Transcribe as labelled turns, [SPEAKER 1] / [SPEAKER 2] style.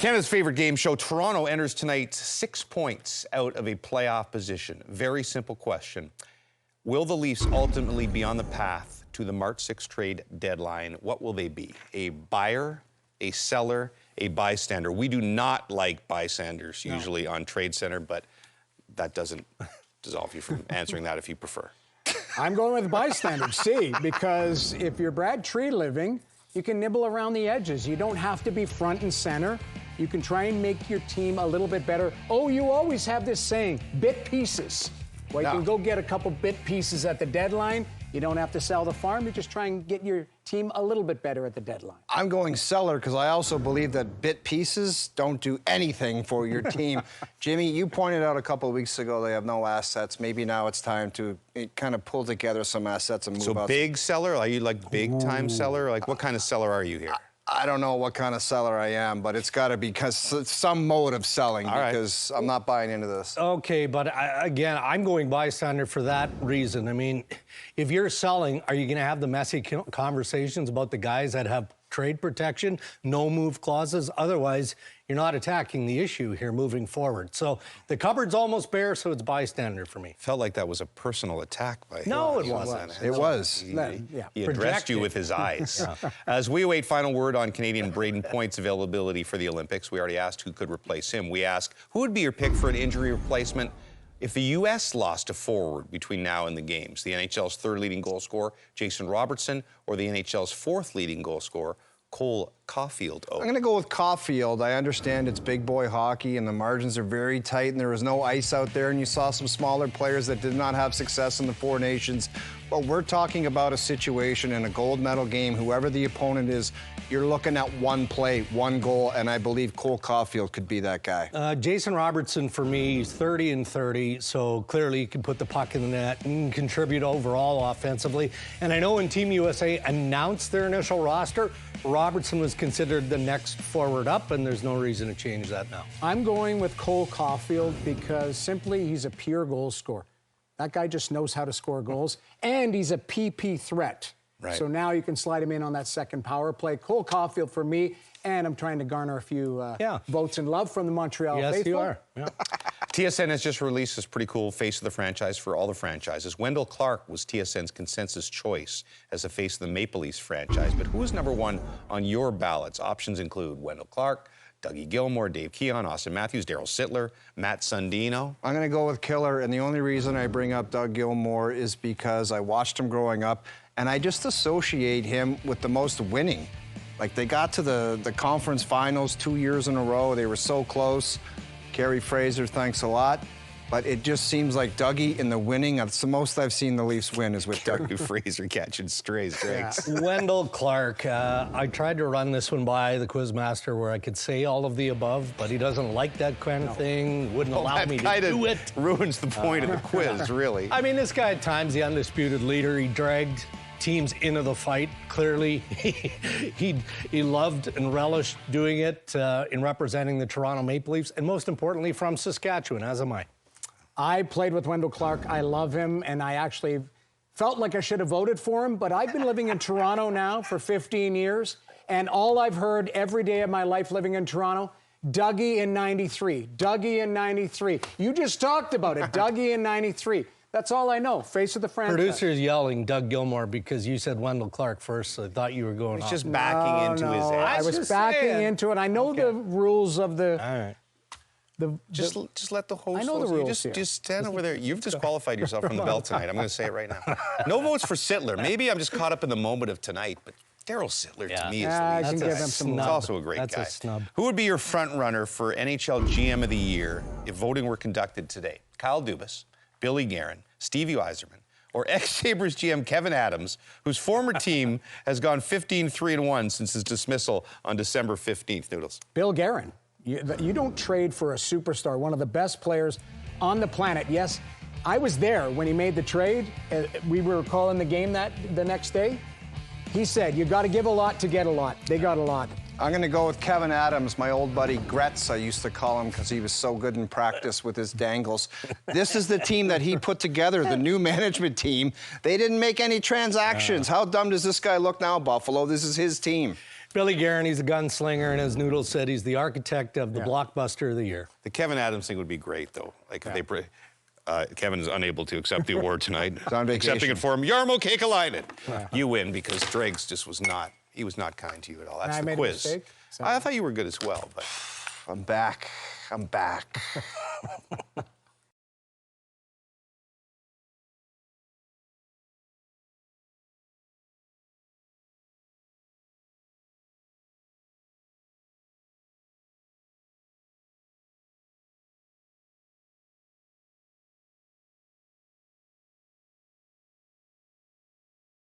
[SPEAKER 1] Canada's favorite game show, Toronto enters tonight 6 points out of a playoff position. Very simple question. Will the Leafs ultimately be on the path to the March 6th trade deadline? What will they be? A buyer, a seller, a bystander? We do not like bystanders usually on Trade Center, but that doesn't dissolve you from answering that if you prefer.
[SPEAKER 2] I'm going with bystanders, see, because if you're Brad Treliving, you can nibble around the edges. You don't have to be front and center. You can try and make your team a little bit better. Oh, you always have this saying, bit pieces. Well, you can go get a couple bit pieces at the deadline. You don't have to sell the farm. You just try and get your team a little bit better at the deadline.
[SPEAKER 3] I'm going seller because I also believe that bit pieces don't do anything for your team. Jimmy, you pointed out a couple of weeks ago they have no assets. Maybe now it's time to kind of pull together some assets and move out.
[SPEAKER 1] So big seller? Are you like big time seller? Like what kind of seller are you here?
[SPEAKER 3] I don't know what kind of seller I am, but it's got to be some mode of selling because I'm not buying into this.
[SPEAKER 4] Okay, but again, I'm going bystander for that reason. I mean, if you're selling, are you going to have the messy conversations about the guys that have trade protection, no move clauses? Otherwise, you're not attacking the issue here moving forward. So the cupboard's almost bare, so it's bystander for me.
[SPEAKER 1] Felt like that was a personal attack by
[SPEAKER 4] No, it wasn't.
[SPEAKER 3] It was.
[SPEAKER 1] He addressed you with his eyes. As we await final word on Canadian Braden Point's availability for the Olympics, we already asked who could replace him. We ask, who would be your pick for an injury replacement if the U.S. lost a forward between now and the games? The NHL's third leading goal scorer, Jason Robertson, or the NHL's fourth leading goal scorer, Cole Caulfield?
[SPEAKER 3] I'm going to go with Caulfield. I understand it's big boy hockey and the margins are very tight and there was no ice out there and you saw some smaller players that did not have success in the Four Nations. But we're talking about a situation in a gold medal game, whoever the opponent is, you're looking at one play, one goal, and I believe Cole Caulfield could be that guy.
[SPEAKER 4] Jason Robertson, for me, he's 30 and 30, so clearly he can put the puck in the net and contribute overall offensively. And I know when Team USA announced their initial roster, Robertson was considered the next forward up, and there's no reason to change that now.
[SPEAKER 2] I'm going with Cole Caulfield because simply he's a pure goal scorer. That guy just knows how to score goals, and he's a PP threat. Right. So now you can slide him in on that second power play. Cole Caulfield for me, and I'm trying to garner a few votes and love from the Montreal faithful.
[SPEAKER 4] Yes, you are. Yeah.
[SPEAKER 1] TSN has just released this pretty cool face of the franchise for all the franchises. Wendell Clark was TSN's consensus choice as the face of the Maple Leafs franchise. But who is number one on your ballots? Options include Wendell Clark, Dougie Gilmour, Dave Keon, Austin Matthews, Daryl Sittler, Matt Sundino.
[SPEAKER 3] I'm going to go with Killer, and the only reason I bring up Doug Gilmour is because I watched him growing up, and I just associate him with the most winning. Like, they got to the conference finals 2 years in a row. They were so close. Gary Fraser, thanks a lot. But it just seems like Dougie in the winning, it's the most I've seen the Leafs win is with
[SPEAKER 1] Gary Fraser catching strays.
[SPEAKER 4] Wendell Clark, I tried to run this one by the Quizmaster where I could say all of the above, but he doesn't like that kind of thing, wouldn't allow me to do it.
[SPEAKER 1] Ruins the point of the quiz, really.
[SPEAKER 4] I mean, this guy at times, the undisputed leader, he dragged teams into the fight. Clearly, he loved and relished doing it in representing the Toronto Maple Leafs, and most importantly, from Saskatchewan, as am I.
[SPEAKER 2] I played with Wendell Clark. I love him, and I actually felt like I should have voted for him, but I've been living in Toronto now for 15 years, and all I've heard every day of my life living in Toronto, Dougie in 93, Dougie in 93. You just talked about it, Dougie in 93. That's all I know, face of the franchise.
[SPEAKER 4] Producer's yelling Doug Gilmour because you said Wendell Clark first, so I thought you were going off.
[SPEAKER 1] He's just backing into his ass.
[SPEAKER 2] I was backing into it. I know the rules of the...
[SPEAKER 4] All right.
[SPEAKER 1] Just let the host.
[SPEAKER 2] I know the rules here.
[SPEAKER 1] Just stand over there. You've disqualified yourself from the belt tonight. I'm going to say it right now. No votes for Sittler. Maybe I'm just caught up in the moment of tonight, but Daryl Sittler to me is
[SPEAKER 2] I can give him some
[SPEAKER 1] He's also a great guy.
[SPEAKER 4] That's a snub.
[SPEAKER 1] Who would be your front runner for NHL GM of the Year if voting were conducted today? Kyle Dubas, Billy Guerin, Stevie Yzerman, or ex-Sabres GM Kevin Adams, whose former team has gone 15-3-1 since his dismissal on December 15th. Noodles.
[SPEAKER 2] Bill Guerin. You don't trade for a superstar, one of the best players on the planet. Yes, I was there when he made the trade. We were calling the game the next day. He said, you got to give a lot to get a lot. They got a lot.
[SPEAKER 3] I'm going to go with Kevin Adams, my old buddy Gretz, I used to call him because he was so good in practice with his dangles. This is the team that he put together, the new management team. They didn't make any transactions. How dumb does this guy look now, Buffalo? This is his team.
[SPEAKER 4] Billy Guerin, he's a gunslinger, and as Noodle said, he's the architect of the blockbuster of the year.
[SPEAKER 1] The Kevin Adams thing would be great, though. Like, if they... Kevin is unable to accept the award tonight. Accepting it for him. Jarmo Kekalainen. You win because Dregs just was not, he was not kind to you at all. That's the quiz.
[SPEAKER 2] A mistake, so.
[SPEAKER 1] I thought you were good as well, but...
[SPEAKER 3] I'm back. I'm back.